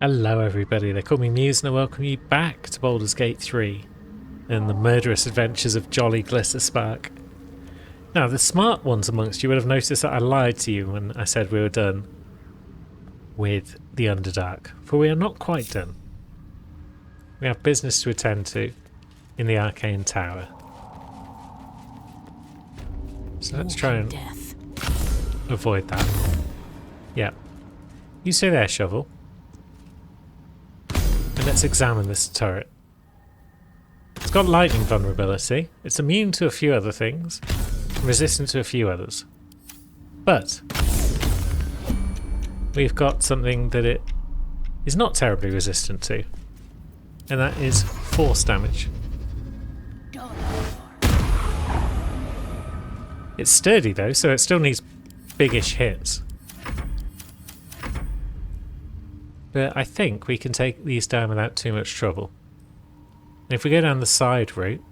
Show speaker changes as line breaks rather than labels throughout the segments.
Hello everybody, they call me Muse and I welcome you back to Baldur's Gate 3 and the murderous adventures of Jolly Glisserspark. Now the smart ones amongst you would have noticed that I lied to you when I said we were done with the Underdark, for we are not quite done. We have business to attend to in the Arcane Tower. So let's try and avoid that. Yeah. You stay there, Shovel. And let's examine this turret. It's got lightning vulnerability. It's immune to a few other things, and resistant to a few others. But we've got something that it is not terribly resistant to, and that is force damage. It's sturdy though, so it still needs biggish hits. But I think we can take these down without too much trouble. And if we go down the side route,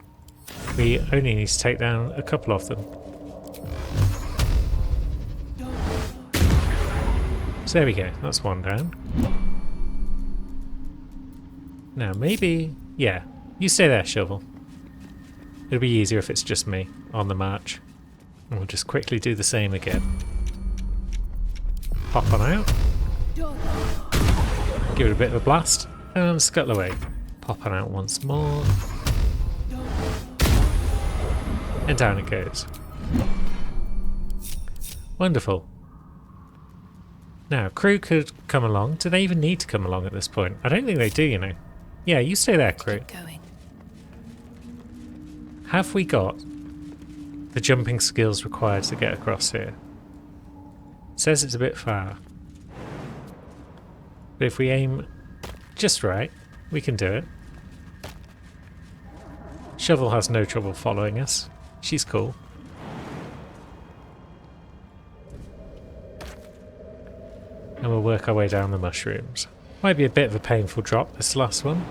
we only need to take down a couple of them. So there we go, that's one down. Now maybe, yeah, you stay there, Shovel. It'll be easier if it's just me on the march. And we'll just quickly do the same again. Pop on out. Give it a bit of a blast, and scuttle away. Pop on out once more. And down it goes. Wonderful. Now, crew could come along. Do they even need to come along at this point? I don't think they do, you know. Yeah, you stay there, crew. Have we got the jumping skills required to get across here? It says it's a bit far. But if we aim just right, we can do it. Shovel has no trouble following us. She's cool. And we'll work our way down the mushrooms. Might be a bit of a painful drop, this last one.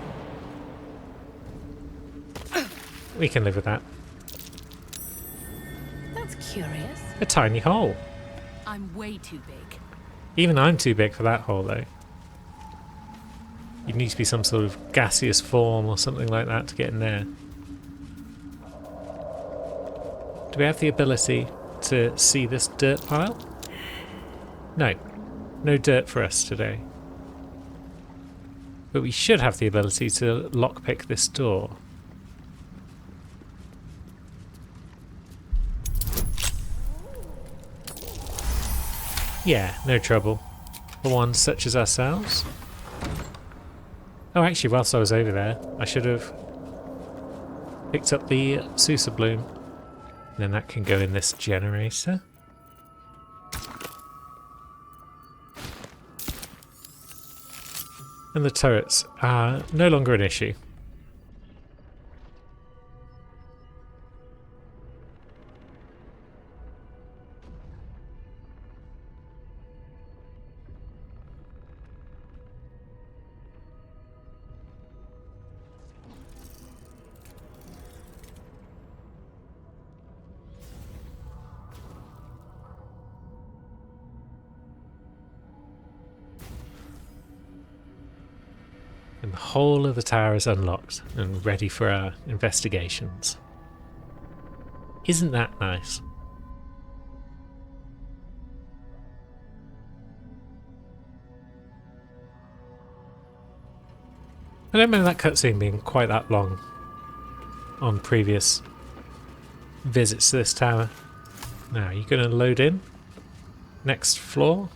We can live with that.
That's curious.
A tiny hole.
I'm way too big.
Even I'm too big for that hole, though. You'd need to be some sort of gaseous form or something like that to get in there. Do we have the ability to see this dirt pile? No. No dirt for us today. But we should have the ability to lockpick this door. Yeah, no trouble. For one such as ourselves. Oh, actually, whilst I was over there, I should have picked up the Sousa Bloom. And then that can go in this generator. And the turrets are no longer an issue. And the whole of the tower is unlocked and ready for our investigations. Isn't that nice? I don't remember that cutscene being quite that long on previous visits to this tower. Now, are you going to load in? Next floor?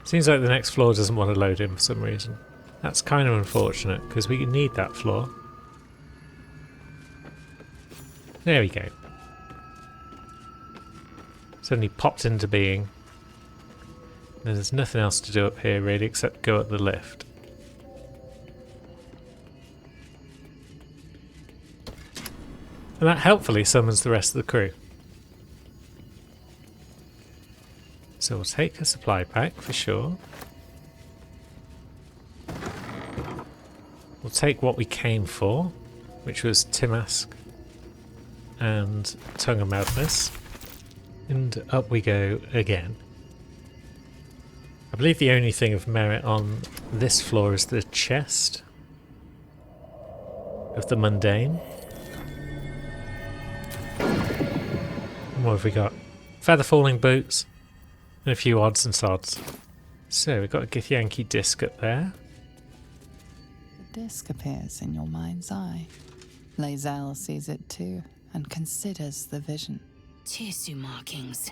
Seems like the next floor doesn't want to load in for some reason. That's kind of unfortunate, because we need that floor. There we go. Suddenly popped into being. There's nothing else to do up here really, except go up the lift. And that helpfully summons the rest of the crew. So we'll take a supply pack for sure. We'll take what we came for, which was Timask and Tongue of Madness. And up we go again. I believe the only thing of merit on this floor is the chest of the mundane. What have we got? Feather falling boots and a few odds and sods. So we've got a Githyanki disc up there.
The disc appears in your mind's eye. Lae'zel sees it too and considers the vision.
Tirsu markings.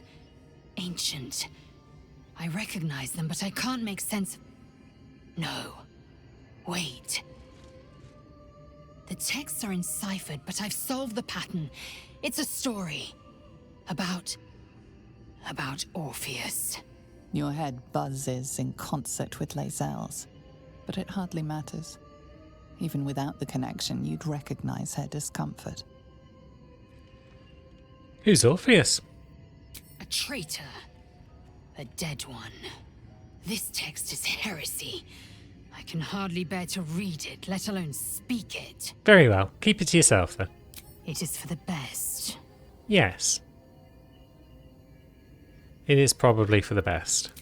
Ancient. I recognize them, but I can't make sense of... No. Wait. The texts are enciphered, but I've solved the pattern. It's a story. About Orpheus.
Your head buzzes in concert with Lae'zel's, but it hardly matters. Even without the connection, you'd recognize her discomfort.
Who's Orpheus?
A traitor. A dead one. This text is heresy. I can hardly bear to read it, let alone speak it.
Very well. Keep it to yourself, then.
It is for the best.
Yes. It is probably for the best.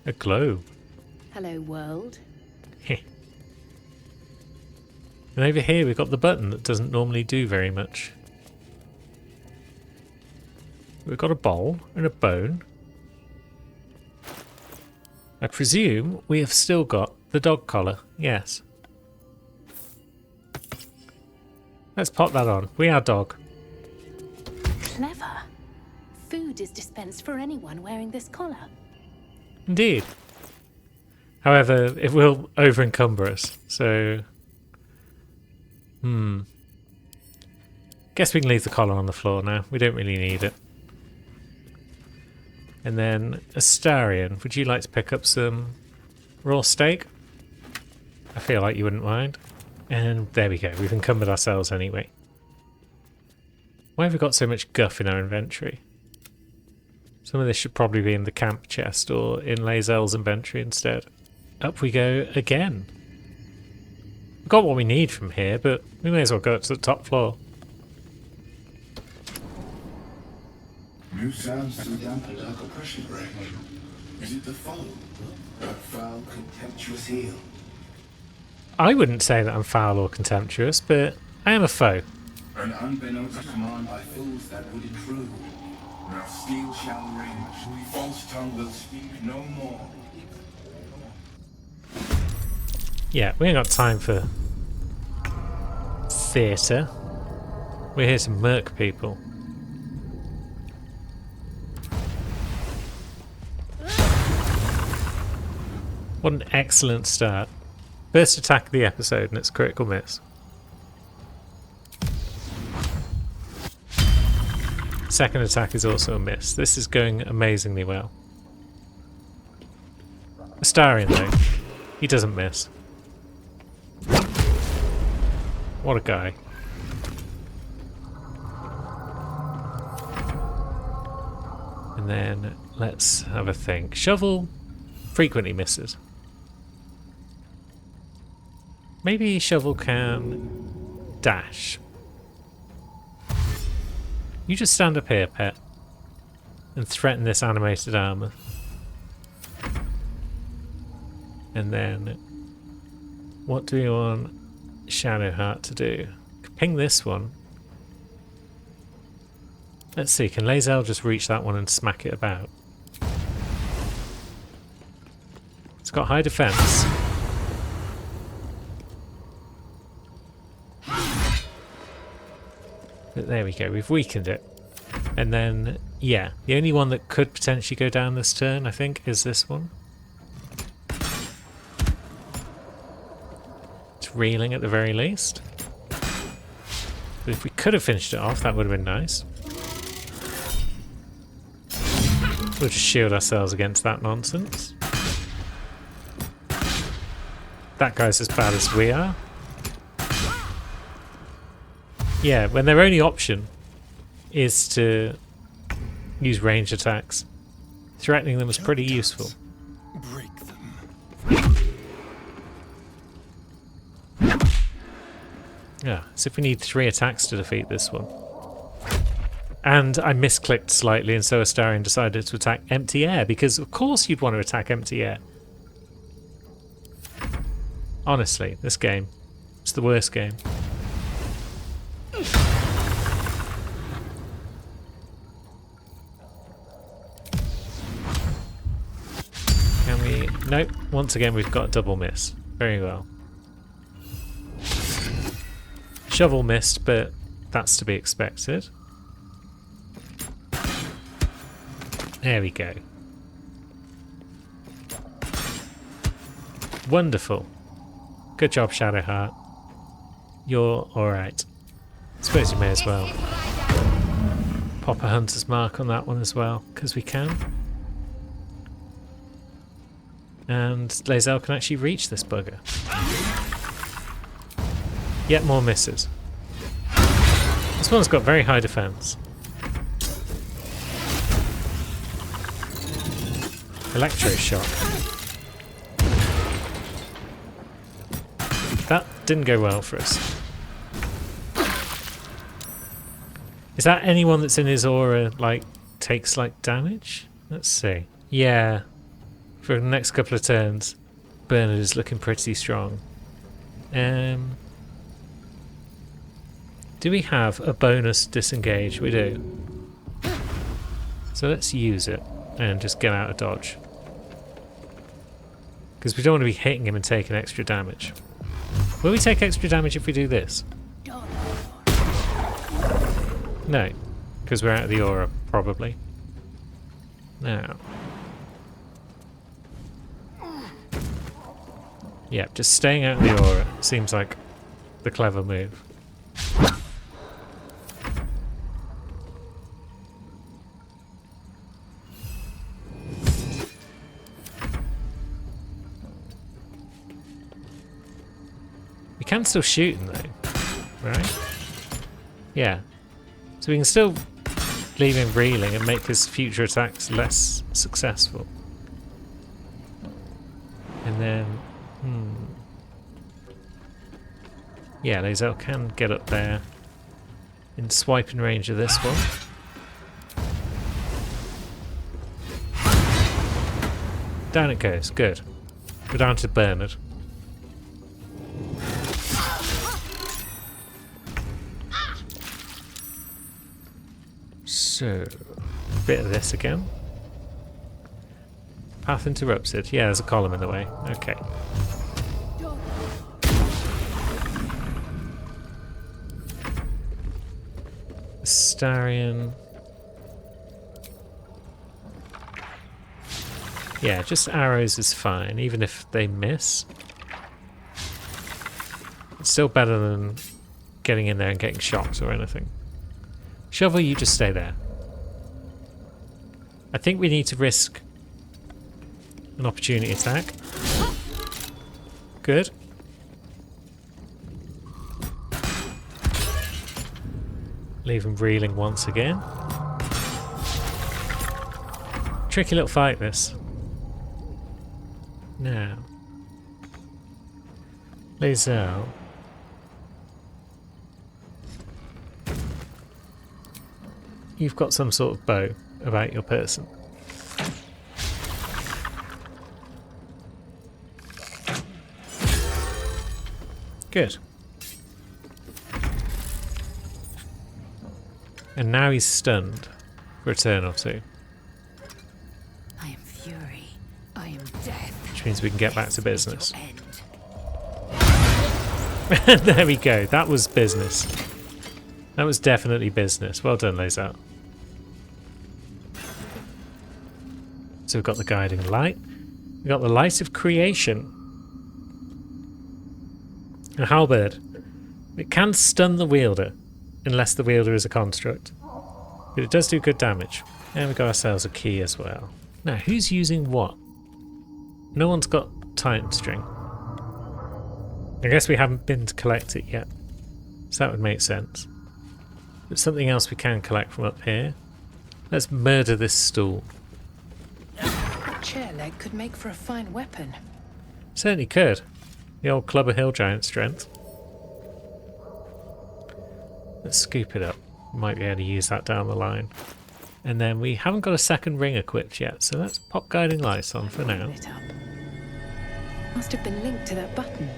A globe.
Hello, world.
And over here we've got the button that doesn't normally do very much. We've got a bowl and a bone. I presume we have still got the dog collar. Yes. Let's pop that on. We are dog.
Clever. Food is dispensed for anyone wearing this collar.
Indeed. However, it will over-encumber us, so... Guess we can leave the collar on the floor now. We don't really need it. And then, Astarion, would you like to pick up some raw steak? I feel like you wouldn't mind. And there we go. We've encumbered ourselves anyway. Why have we got so much guff in our inventory? Some of this should probably be in the camp chest or in Lae'zel's inventory instead. Up we go again. We've got what we need from here, but we may as well go up to the top floor.
New sounds to the damp and dark oppression break. Is it the foe? That foul, contemptuous heel?
I wouldn't say that I'm foul or contemptuous, but I am a foe.
An unbeknownst command by fools that would intrude. Now steel shall ring, false tongue will speak no more.
Yeah, we ain't got time for theatre. We're here to murk people. What an excellent start. First attack of the episode and it's a critical miss. Second attack is also a miss. This is going amazingly well. Astarion though, he doesn't miss. What a guy. And then let's have a think. Shovel frequently misses. Maybe Shovel can dash. You just stand up here, pet, and threaten this animated armor. And then, what do we want Shadowheart to do? Ping this one. Let's see, can Lae'zel just reach that one and smack it about? It's got high defense. But there we go, we've weakened it. And then, yeah, the only one that could potentially go down this turn, I think, is this one. It's reeling at the very least. But if we could have finished it off, that would have been nice. We'll just shield ourselves against that nonsense. That guy's as bad as we are. Yeah, when their only option is to use range attacks, threatening them is pretty useful.
Break them.
Yeah, so if we need 3 attacks to defeat this one. And I misclicked slightly, and so Astarion decided to attack empty air, because of course you'd want to attack empty air. Honestly, this game, it's the worst game. Can we... Nope. Once again, we've got a double miss. Very well. Shovel missed, but that's to be expected. There we go. Wonderful. Good job, Shadowheart. You're alright. I suppose you may as well pop a hunter's mark on that one as well, because we can. And Lae'zel can actually reach this bugger. Yet more misses. This one's got very high defense. Electroshock. That didn't go well for us. Is that anyone that's in his aura, like, takes, like, damage? Let's see. Yeah. For the next couple of turns, Bernard is looking pretty strong. Do we have a bonus disengage? We do. So let's use it and just get out of dodge. Because we don't want to be hitting him and taking extra damage. Will we take extra damage if we do this? No, because we're out of the aura, probably. Now. Yeah, just staying out of the aura seems like the clever move. We can still shoot him though, right? Yeah. So we can still leave him reeling and make his future attacks less successful. And then... Yeah, Lae'zel can get up there in swiping range of this one. Down it goes, good. We're down to Bernard. So, bit of this again. Path interrupted. Yeah, there's a column in the way. Okay. Astarion. Yeah, just arrows is fine, even if they miss. It's still better than getting in there and getting shocked or anything. Shovel, you just stay there. I think we need to risk an opportunity attack. Good. Leave him reeling once again. Tricky little fight, this. Now. Lae'zel. You've got some sort of bow about your person. Good. And now he's stunned for a turn or two.
I am fury. I am death.
Which means we can get back to business. There we go. That was business. That was definitely business. Well done, Lae'zel. So we've got the guiding light. We've got the light of creation. A halberd. It can stun the wielder, unless the wielder is a construct. But it does do good damage. And we got ourselves a key as well. Now, who's using what? No one's got Titan String. I guess we haven't been to collect it yet. So that would make sense. But something else we can collect from up here. Let's murder this stool.
That chair leg could make for a fine weapon.
Certainly could. The old Club of Hill Giant strength. Let's scoop it up. Might be able to use that down the line. And then we haven't got a second ring equipped yet, so let's pop guiding lights on for now.
Lit up. Must have been linked to that button.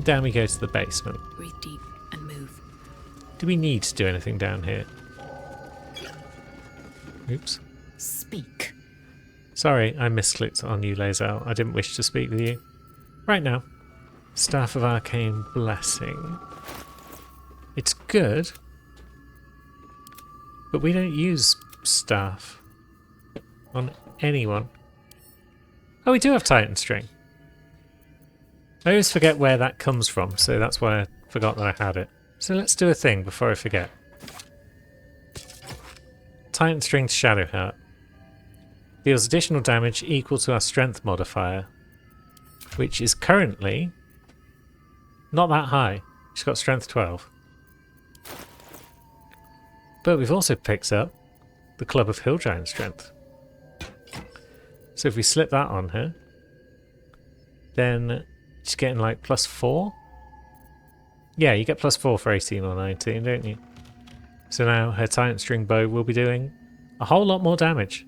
down we go to the basement.
Breathe deep and move.
Do we need to do anything down here? Oops.
Speak.
Sorry, I misclicked on you, Lae'zel. I didn't wish to speak with you. Right now. Staff of Arcane Blessing. It's good, but we don't use staff on anyone. Oh, we do have Titan String. I always forget where that comes from, so that's why I forgot that I had it. So let's do a thing before I forget. Titan String to Shadowheart. Deals additional damage equal to our strength modifier, which is currently not that high. She's got strength 12. But we've also picked up the Club of Hill Giant Strength. So if we slip that on her, then she's getting like +4. Yeah, you get +4 for 18 or 19, don't you? So now her Titan String bow will be doing a whole lot more damage.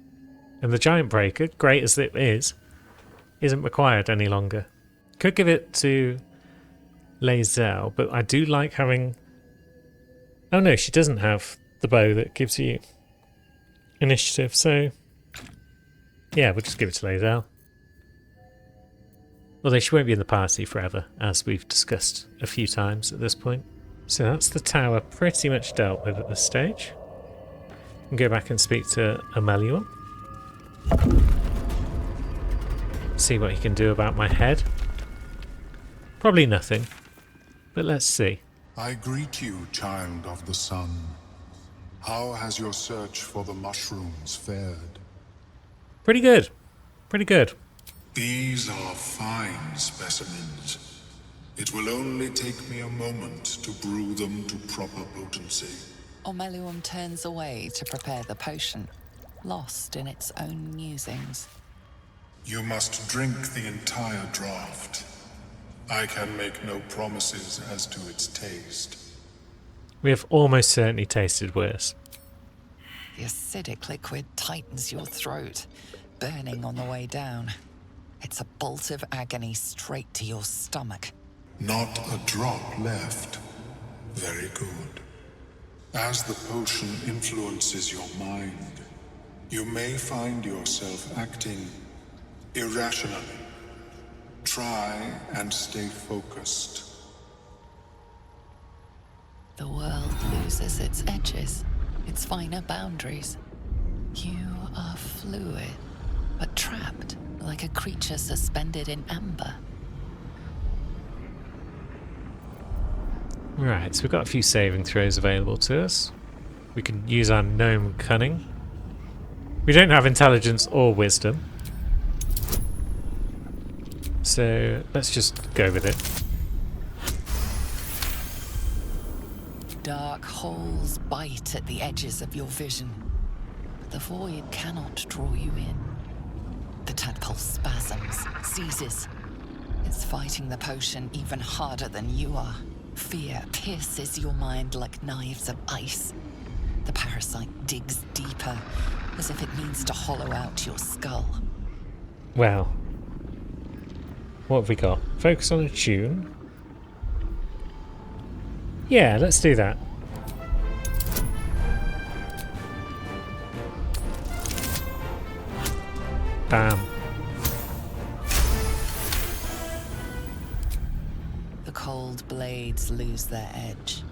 And the Giant Breaker, great as it is, isn't required any longer. Could give it to Lae'zel, but I do like having... Oh no, she doesn't have the bow that gives you initiative, so... Yeah, we'll just give it to Lae'zel. Although she won't be in the party forever, as we've discussed a few times at this point. So that's the tower pretty much dealt with at this stage. We can go back and speak to Ameluum. See what he can do about my head. Probably nothing, but let's see.
I greet you, child of the sun. How has your search for the mushrooms fared?
Pretty good. Pretty good.
These are fine specimens. It will only take me a moment to brew them to proper potency.
Omeluum turns away to prepare the potion, lost in its own musings.
You must drink the entire draught. I can make no promises as to its taste.
We have almost certainly tasted worse.
The acidic liquid tightens your throat, burning on the way down. It's a bolt of agony straight to your stomach.
Not a drop left. Very good. As the potion influences your mind, you may find yourself acting irrationally. Try and stay focused.
The world loses its edges, its finer boundaries. You are fluid, but trapped like a creature suspended in amber.
Right, so we've got a few saving throws available to us. We can use our gnome cunning. We don't have intelligence or wisdom. So let's just go with it.
Dark holes bite at the edges of your vision, but the void cannot draw you in. The tadpole spasms, seizes. It's fighting the potion even harder than you are. Fear pierces your mind like knives of ice. The parasite digs deeper, as if it needs to hollow out your skull.
Well, what have we got? Focus on a tune. Yeah, let's do that. Bam.
The cold blades lose their edge.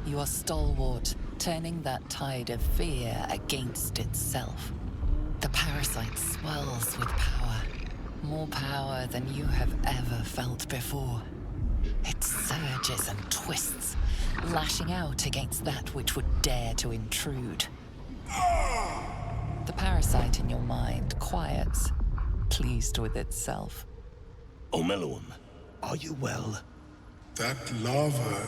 You are stalwart, turning that tide of fear against itself. The parasite swells with power. More power than you have ever felt before. It surges and twists, lashing out against that which would dare to intrude. The parasite in your mind quiets, pleased with itself.
Omeluum, are you well?
That lava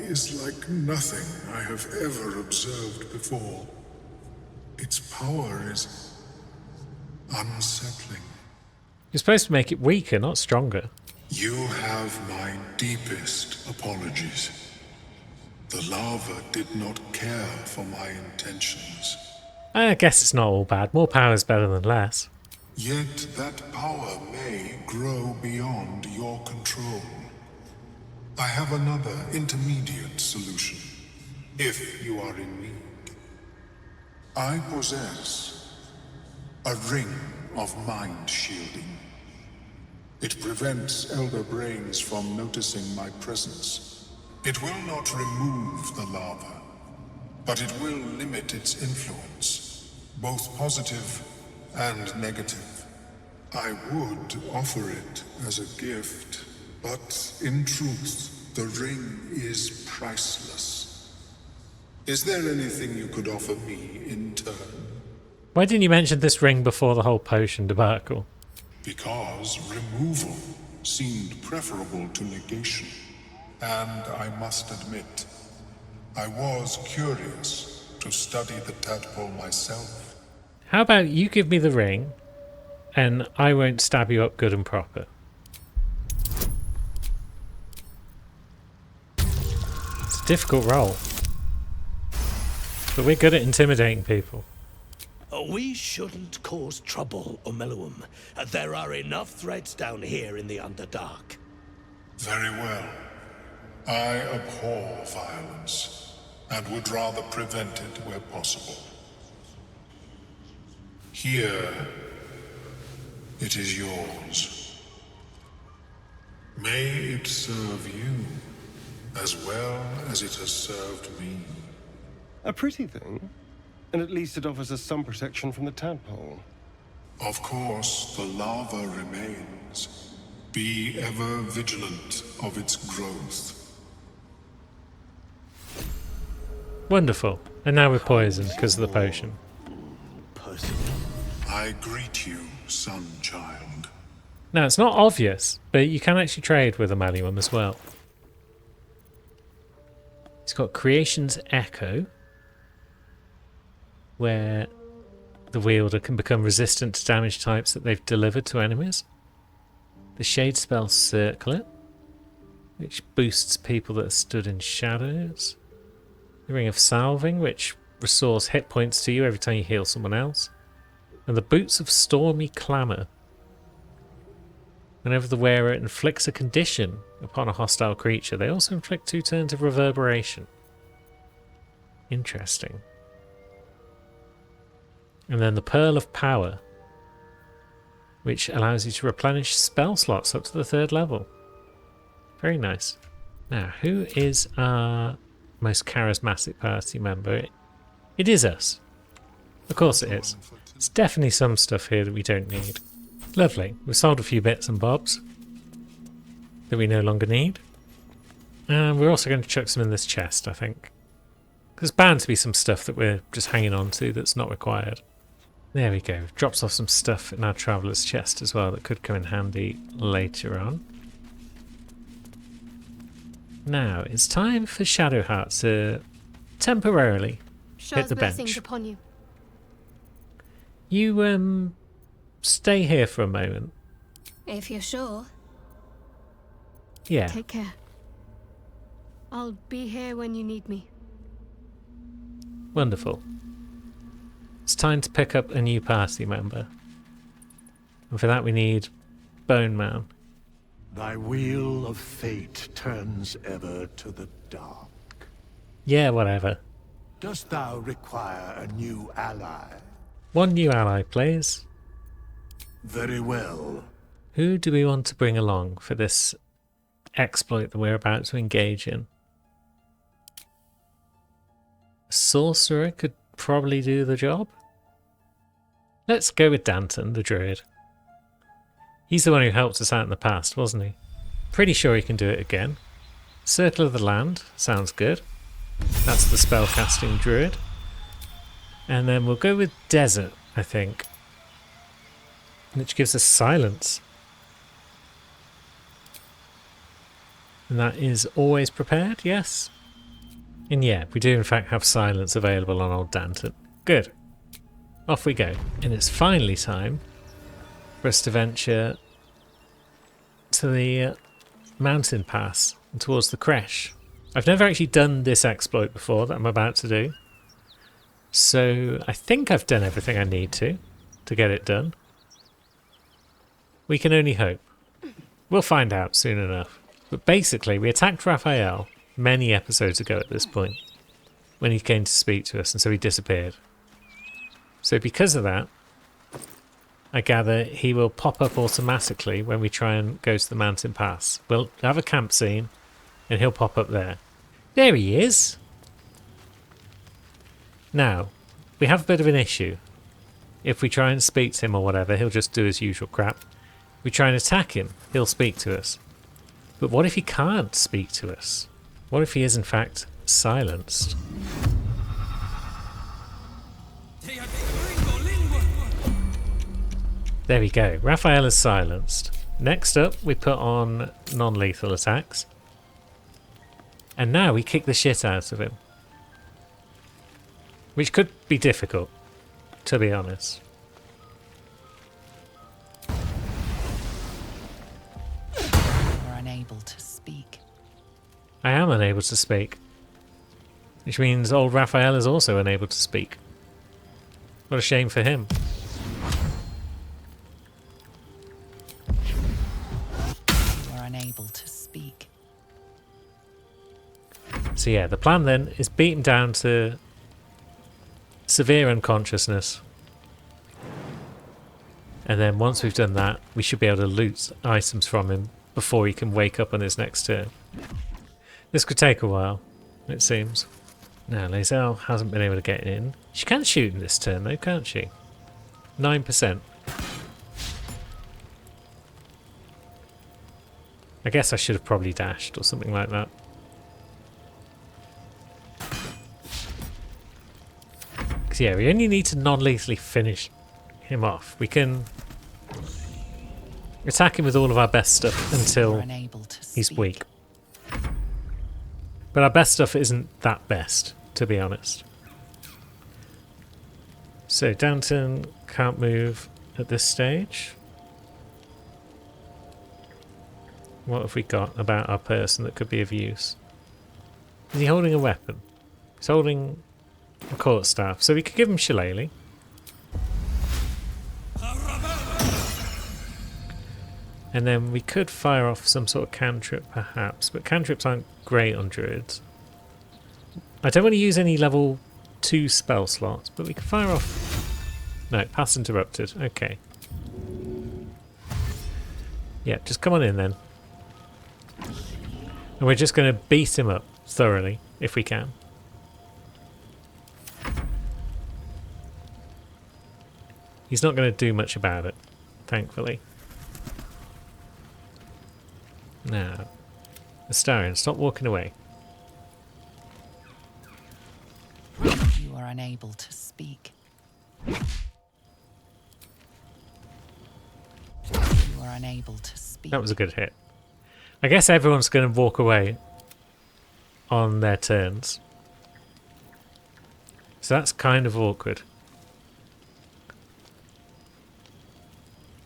is like nothing I have ever observed before. Its power is unsettling.
You're supposed to make it weaker, not stronger.
You have my deepest apologies. The lava did not care for my intentions.
I guess it's not all bad. More power is better than less.
Yet that power may grow beyond your control. I have another intermediate solution, if you are in need. I possess a ring of mind shielding. It prevents Elder Brains from noticing my presence. It will not remove the lava, but it will limit its influence, both positive and negative. I would offer it as a gift, but in truth, the ring is priceless. Is there anything you could offer me in turn?
Why didn't you mention this ring before the whole potion debacle?
Because removal seemed preferable to negation. And I must admit, I was curious to study the tadpole myself.
How about you give me the ring, and I won't stab you up good and proper? It's a difficult role. But we're good at intimidating people.
We shouldn't cause trouble, Omeluum. There are enough threats down here in the Underdark.
Very well. I abhor violence, and would rather prevent it where possible. Here, it is yours. May it serve you as well as it has served me.
A pretty thing. And at least it offers us some protection from the tadpole.
Of course, the lava remains. Be ever vigilant of its growth.
Wonderful. And now we're poisoned because of the potion.
I greet you, son child.
Now, it's not obvious, but you can actually trade with Omeluum as well. He's got Creation's Echo, where the wielder can become resistant to damage types that they've delivered to enemies. The Shade Spell Circlet, which boosts people that are stood in shadows. The Ring of Salving, which restores hit points to you every time you heal someone else. And the Boots of Stormy Clamour. Whenever the wearer inflicts a condition upon a hostile creature, they also inflict 2 turns of reverberation. Interesting. And then the Pearl of Power, which allows you to replenish spell slots up to the 3rd level. Very nice. Now, who is our most charismatic party member? It is us. Of course it is. There's definitely some stuff here that we don't need. Lovely. We've sold a few bits and bobs that we no longer need. And we're also going to chuck some in this chest, I think. There's bound to be some stuff that we're just hanging on to that's not required. There we go. Drops off some stuff in our traveller's chest as well that could come in handy later on. Now, it's time for Shadowheart to temporarily hit the bench.
Upon you.
You, stay here for a moment.
If you're sure.
Yeah.
Take care. I'll be here when you need me.
Wonderful. It's time to pick up a new party member. And for that we need Bone Man.
Thy wheel of fate turns ever to the dark.
Yeah, whatever.
Dost thou require a new ally?
One new ally, please.
Very well.
Who do we want to bring along for this exploit that we're about to engage in? A sorcerer could probably do the job. Let's go with Danton, the druid. He's the one who helped us out in the past, wasn't he? Pretty sure he can do it again. Circle of the Land, sounds good. That's the spellcasting druid. And then we'll go with Desert, I think. Which gives us silence. And that is always prepared, yes? And yeah, we do in fact have silence available on old Danton. Good. Off we go. And it's finally time for us to venture to the mountain pass and towards the Creche. I've never actually done this exploit before that I'm about to do. So I think I've done everything I need to get it done. We can only hope. We'll find out soon enough. But basically, we attacked Raphael many episodes ago at this point, when he came to speak to us, and so he disappeared. So because of that, I gather he will pop up automatically when we try and go to the mountain pass. We'll have a camp scene, and he'll pop up there. There he is! Now, we have a bit of an issue. If we try and speak to him or whatever, he'll just do his usual crap. If we try and attack him, he'll speak to us. But what if he can't speak to us? What if he is in fact silenced? There we go. Raphael is silenced. Next up, we put on non-lethal attacks. And now we kick the shit out of him. Which could be difficult, to be honest.
You're unable to speak.
I am unable to speak. Which means old Raphael is also unable to speak. What a shame for him.
You're unable to speak.
So yeah, the plan then is beat him down to severe unconsciousness. And then once we've done that, we should be able to loot items from him before he can wake up on his next turn. This could take a while, it seems. Now, Lae'zel hasn't been able to get in. She can shoot in this turn though, can't she? 9%. I guess I should have probably dashed or something like that. Because yeah, we only need to non-lethally finish him off. We can attack him with all of our best stuff until he's weak. But our best stuff isn't that best, to be honest. So Danton can't move at this stage. What have we got about our person that could be of use? Is he holding a weapon? He's holding a court staff, so we could give him Shillelagh. And then we could fire off some sort of cantrip perhaps, but cantrips aren't great on druids. I don't want to use any level 2 spell slots, but we can fire off... No, pass interrupted, okay. Yeah, just come on in then. And we're just going to beat him up thoroughly, if we can. He's not going to do much about it, thankfully. Now, Astarion, stop walking away.
You are unable to speak. You are unable to speak.
That was a good hit. I guess everyone's going to walk away on their turns. So that's kind of awkward.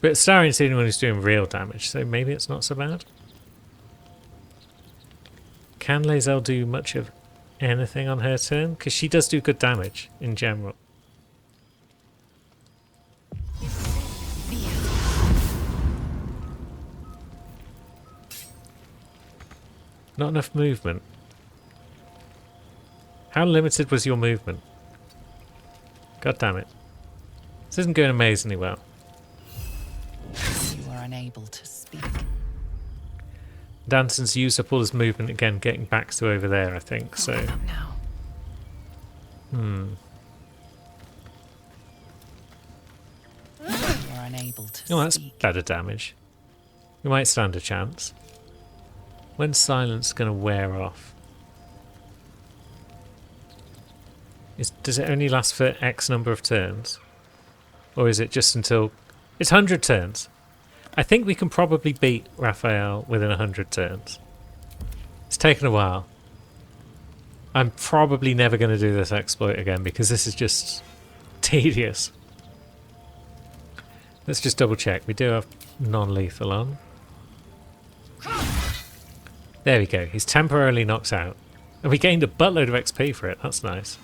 But Astarion's the only one who's doing real damage, so maybe it's not so bad. Can Lae'zel do much of anything on her turn? Because she does do good damage in general. Not enough movement. How limited was your movement? God damn it. This isn't going amazingly well.
You are unable to speak.
Danton's used up all his movement again, getting back to over there, I think, so...
You are unable to
Oh, that's
speak.
better damage. We might stand a chance. When's silence going to wear off? Does it only last for X number of turns? Or is it just until... It's 100 turns. I think we can probably beat Raphael within 100 turns. It's taken a while. I'm probably never going to do this exploit again because this is just tedious. Let's just double check. We do have non-lethal on. There we go. He's temporarily knocked out. And we gained a buttload of XP for it. That's nice.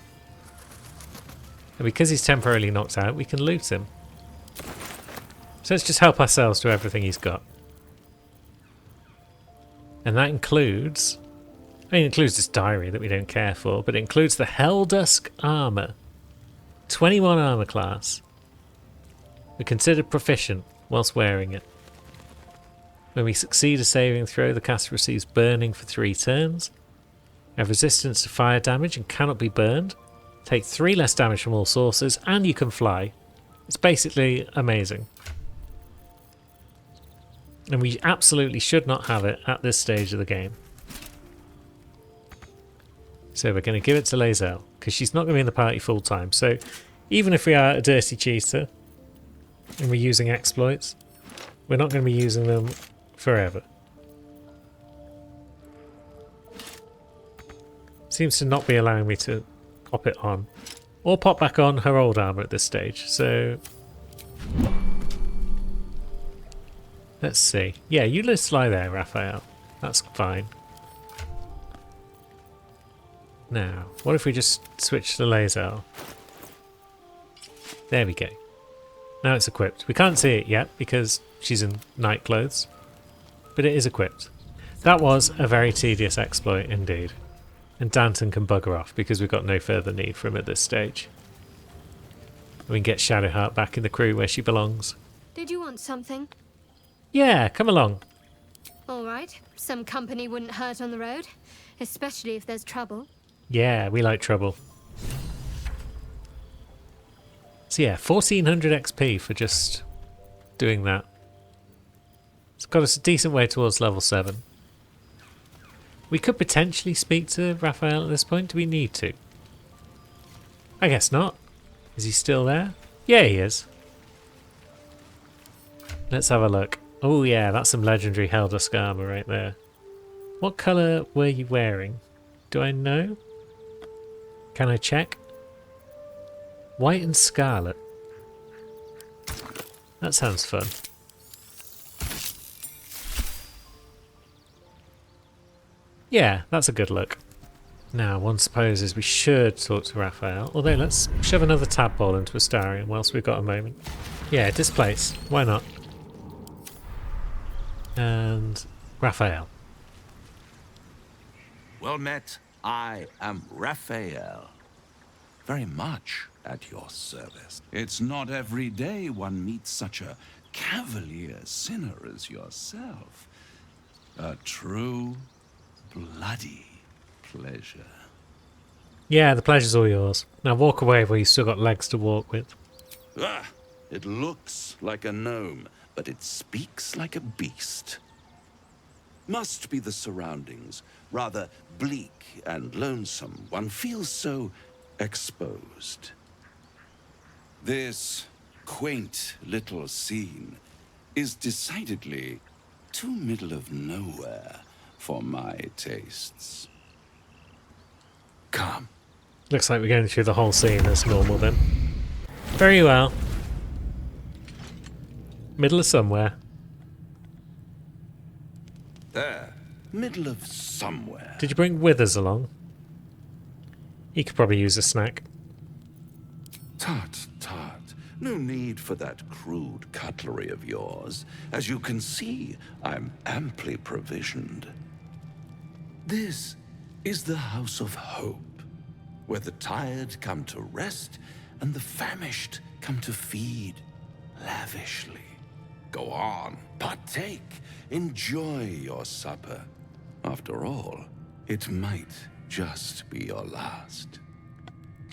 And because he's temporarily knocked out, we can loot him. So let's just help ourselves to everything he's got. And that includes... I mean, it includes this diary that we don't care for, but it includes the Helldusk armor. 21 armor class. We're considered proficient whilst wearing it. When we succeed a saving throw, the caster receives burning for 3 turns. Have resistance to fire damage and cannot be burned. Take 3 less damage from all sources, and you can fly. It's basically amazing. And we absolutely should not have it at this stage of the game. So we're going to give it to Lae'zel, because she's not going to be in the party full time. So even if we are a dirty cheater and we're using exploits, we're not going to be using them forever. Seems to not be allowing me to pop it on. Or pop back on her old armor at this stage. So let's see. Yeah, you just lie there, Raphael. That's fine. Now, what if we just switch to Lae'zel? There we go. Now it's equipped. We can't see it yet because she's in night clothes, but it is equipped. That was a very tedious exploit indeed. And Danton can bugger off because we've got no further need for him at this stage. We can get Shadowheart back in the crew where she belongs.
Did you want something?
Yeah, come along.
All right. Some company wouldn't hurt on the road, especially if there's trouble.
Yeah, we like trouble. So yeah, 1400 XP for just doing that. It's got us a decent way towards level 7. We could potentially speak to Raphael at this point. Do we need to? I guess not. Is he still there? Yeah, he is. Let's have a look. Oh yeah, that's some legendary Helldusk armor right there. What colour were you wearing? Do I know? Can I check? White and scarlet. That sounds fun. Yeah, that's a good look. Now, one supposes we should talk to Raphael. Although, let's shove another tadpole into Astarion whilst we've got a moment. Yeah, displace. Why not? And Raphael.
Well met. I am Raphael. Very much at your service. It's not every day one meets such a cavalier sinner as yourself. A true, bloody pleasure.
Yeah, the pleasure's all yours. Now walk away where you've still got legs to walk with.
Ah, it looks like a gnome, but it speaks like a beast. Must be the surroundings. Rather bleak and lonesome. One feels so exposed. This quaint little scene is decidedly too middle of nowhere for my tastes. Come.
Looks like we're going through the whole scene as normal then. Very well. Middle of somewhere.
There. Middle of somewhere.
Did you bring Withers along? He could probably use a snack.
Tut, tut. No need for that crude cutlery of yours. As you can see, I'm amply provisioned. This is the House of Hope, where the tired come to rest and the famished come to feed lavishly. Go on, partake, enjoy your supper. After all, it might just be your last.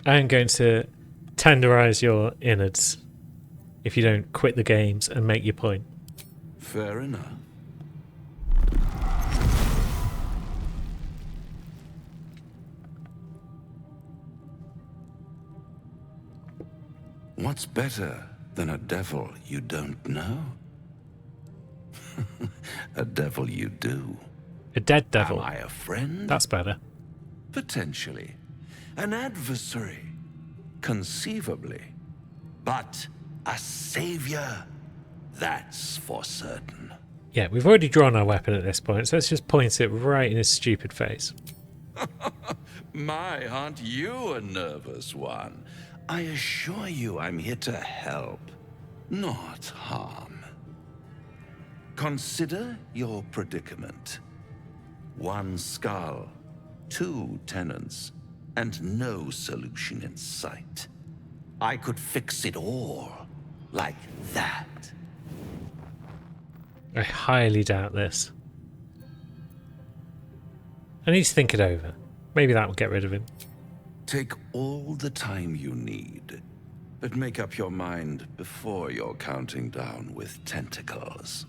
I am going to tenderize your innards if you don't quit the games and make your point.
Fair enough. What's better than a devil you don't know? A devil you do.
A dead devil.
Am I a friend?
That's better.
Potentially. An adversary? Conceivably. But a savior? That's for certain.
Yeah, we've already drawn our weapon at this point, so let's just point it right in his stupid face.
My, aren't you a nervous one? I assure you I'm here to help, not harm. Consider your predicament. One skull, 2 tenants, and no solution in sight. I could fix it all, like that.
I highly doubt this. I need to think it over. Maybe that will get rid of him.
Take all the time you need, but make up your mind before you're counting down with tentacles.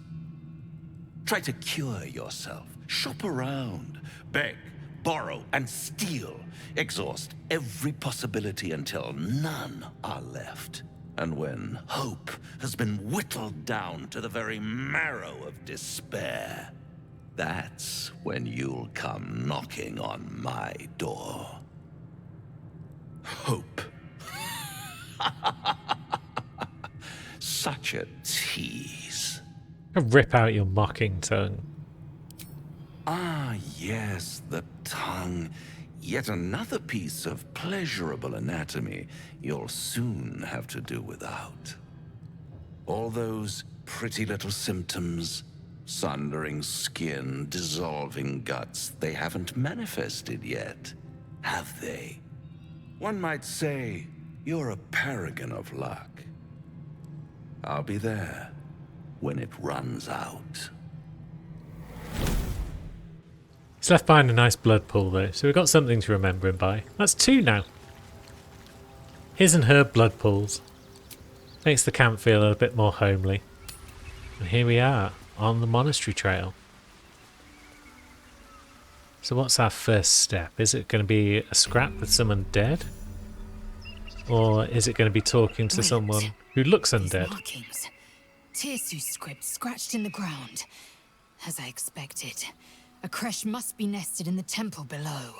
Try to cure yourself. Shop around. Beg, borrow, and steal. Exhaust every possibility until none are left. And when hope has been whittled down to the very marrow of despair, that's when you'll come knocking on my door. Hope. Such a tease.
I'll rip out your mocking tongue.
Ah, yes, the tongue. Yet another piece of pleasurable anatomy you'll soon have to do without. All those pretty little symptoms, sundering skin, dissolving guts, they haven't manifested yet, have they? One might say you're a paragon of luck. I'll be there when it runs out.
He's left behind a nice blood pool though, so we've got something to remember him by. That's 2 now. His and her blood pools. Makes the camp feel a bit more homely. And here we are, on the monastery trail. So what's our first step? Is it going to be a scrap with someone dead? Or is it going to be talking to someone who looks undead?
Markings. Tirsu's script scratched in the ground. As I expected. A creche must be nested in the temple below.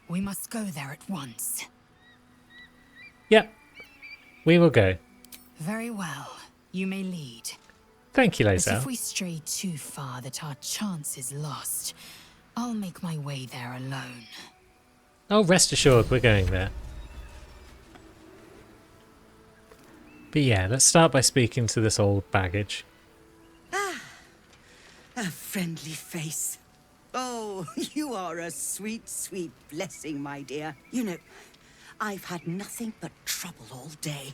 We must go there at once.
Yep. We will go.
Very well. You may lead.
Thank you,
But
Lae'zel.
if we stray too far that our chance is lost, I'll make my way there alone.
Oh, rest assured, we're going there. But yeah, let's start by speaking to this old baggage.
A friendly face. Oh, you are a sweet, sweet blessing, my dear. You know, I've had nothing but trouble all day.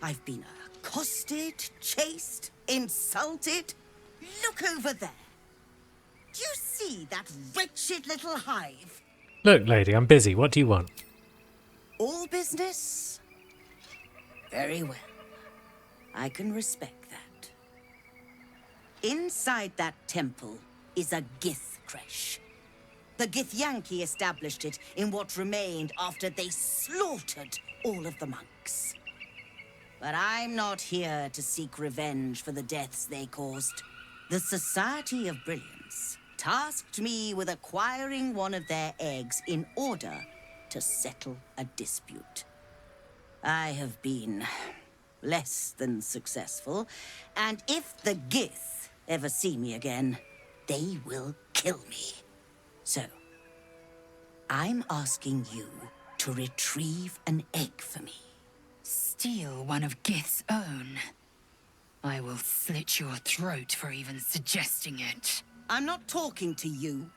I've been accosted, chased, insulted. Look over there. Do you see that wretched little hive?
Look, lady, I'm busy. What do you want?
All business? Very well. I can respect that. Inside that temple is a Gith creche. The Githyanki established it in what remained after they slaughtered all of the monks. But I'm not here to seek revenge for the deaths they caused. The Society of Brilliance tasked me with acquiring one of their eggs in order to settle a dispute. I have been less than successful, and if the Gith ever see me again, they will kill me. So, I'm asking you to retrieve an egg for me.
Steal one of Gith's own. I will slit your throat for even suggesting it.
I'm not talking to you.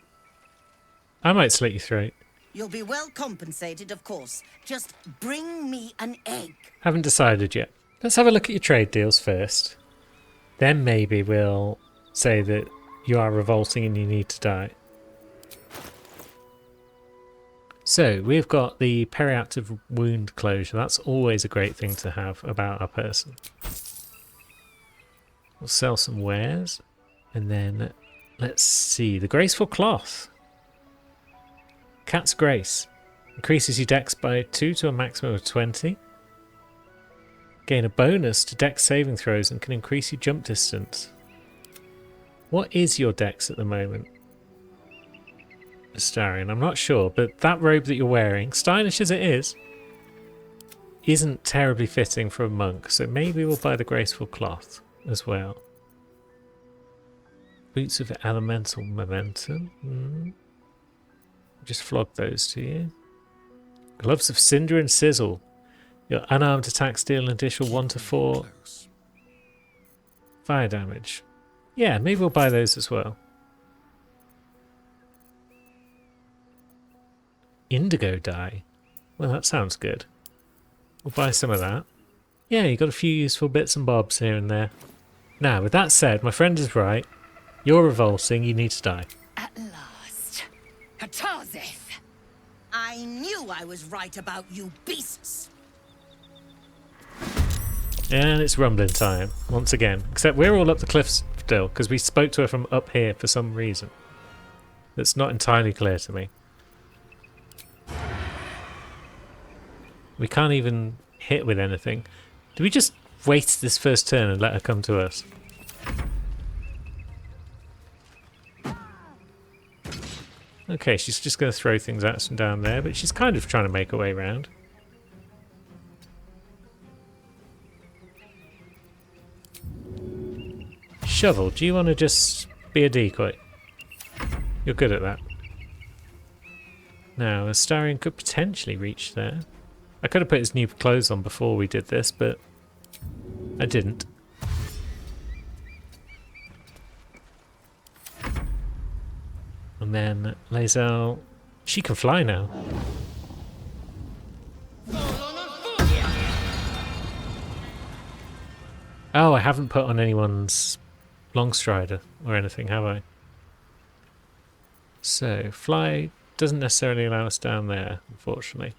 I might slit your throat.
You'll be well compensated, of course. Just bring me an egg.
Haven't decided yet. Let's have a look at your trade deals first. Then maybe we'll say that you are revolting and you need to die. So, we've got the periactive wound closure. That's always a great thing to have about our person. We'll sell some wares. And then, let's see, the graceful cloth. Cat's Grace. Increases your dex by 2 to a maximum of 20. Gain a bonus to dex saving throws and can increase your jump distance. What is your dex at the moment, Astarion? I'm not sure, but that robe that you're wearing, stylish as it is, isn't terribly fitting for a monk, so maybe we'll buy the graceful cloth as well. Boots of elemental momentum. Just flog those to you. Gloves of cinder and sizzle. Your unarmed attacks deal an additional 1 to 4 fire damage. Yeah, maybe we'll buy those as well. indigo dye. Well, that sounds good. We'll buy some of that. Yeah, you got a few useful bits and bobs here and there. Now, with that said, my friend is right. You're revolting, you need to die.
At last. Hatazeth!
I knew I was right about you beasts.
And it's rumbling time, once again. Except we're all up the cliffs still, because we spoke to her from up here for some reason. That's not entirely clear to me. We can't even hit with anything. Do we just wait this first turn and let her come to us? Okay, she's just going to throw things at us from down there, but she's kind of trying to make her way around. Shovel, do you want to just be a decoy? You're good at that. Now, Astarion could potentially reach there. I could have put his new clothes on before we did this, but I didn't. And then Lae'zel, she can fly now. Oh, I haven't put on anyone's Longstrider or anything, have I? So, fly doesn't necessarily allow us down there, unfortunately.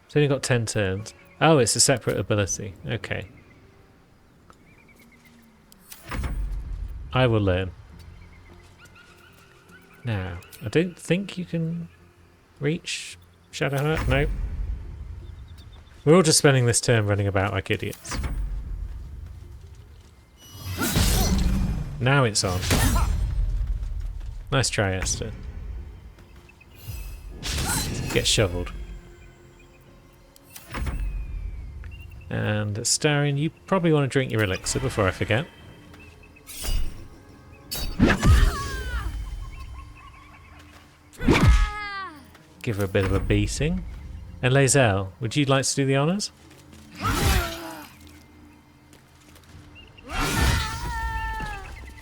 It's only got 10 turns. Oh, it's a separate ability. Okay. I will learn. Now, I don't think you can reach Shadowheart. No. We're all just spending this turn running about like idiots. Now it's on. Nice try, Esther. Get shoveled. And Astarion, you probably want to drink your elixir before I forget. Give her a bit of a beating. And Lae'zel, would you like to do the honours?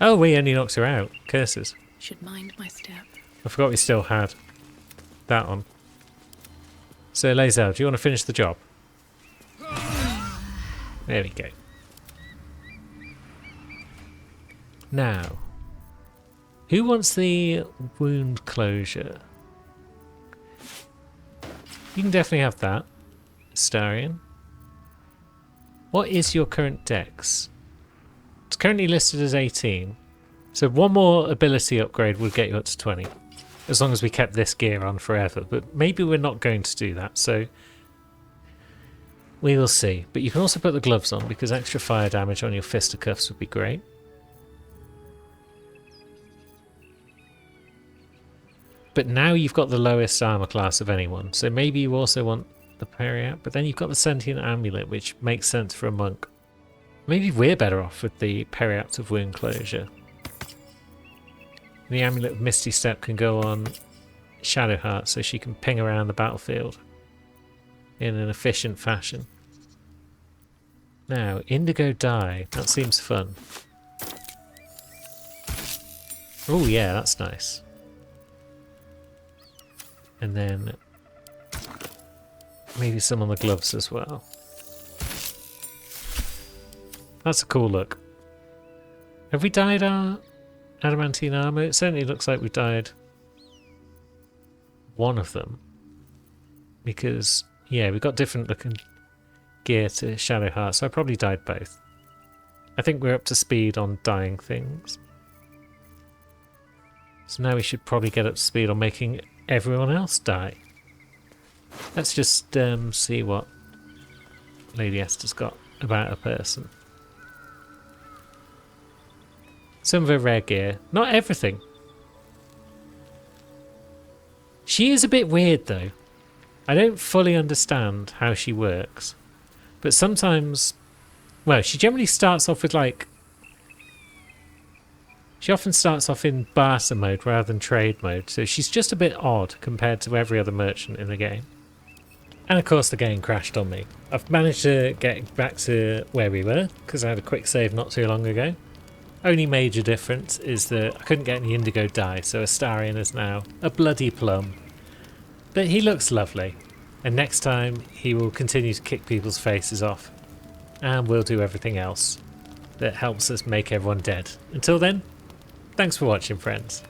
Oh, we only knocked her out. Curses.
Should mind my step.
I forgot we still had that on. So Lae'zel, do you want to finish the job? There we go. Now, who wants the wound closure? You can definitely have that, Astarion. What is your current dex? It's currently listed as 18. So one more ability upgrade would get you up to 20. As long as we kept this gear on forever. But maybe we're not going to do that, so we will see. But you can also put the gloves on, because extra fire damage on your fisticuffs would be great. But now you've got the lowest armor class of anyone, so maybe you also want the Periapt, but then you've got the Sentient Amulet, which makes sense for a monk. Maybe we're better off with the Periapt of Wound Closure. The Amulet of Misty Step can go on Shadowheart, so she can ping around the battlefield in an efficient fashion. Now, Indigo Dye, that seems fun. Oh yeah, that's nice. And then maybe some on the gloves as well. That's a cool look. Have we dyed our adamantine armor? It certainly looks like we dyed one of them. Because, yeah, we've got different looking gear to Shadowheart, so I probably dyed both. I think we're up to speed on dyeing things. So now we should probably get up to speed on making everyone else die. Let's just see what Lady Esther's got about a person. Some of her rare gear. Not everything. She is a bit weird though. I don't fully understand how she works. But sometimes, well, she generally starts off with like, she often starts off in barter mode rather than trade mode, so she's just a bit odd compared to every other merchant in the game. And of course the game crashed on me. I've managed to get back to where we were, because I had a quick save not too long ago. Only major difference is that I couldn't get any indigo dye, so Astarion is now a bloody plum. But he looks lovely, and next time he will continue to kick people's faces off, and we'll do everything else that helps us make everyone dead. Until then, thanks for watching, friends.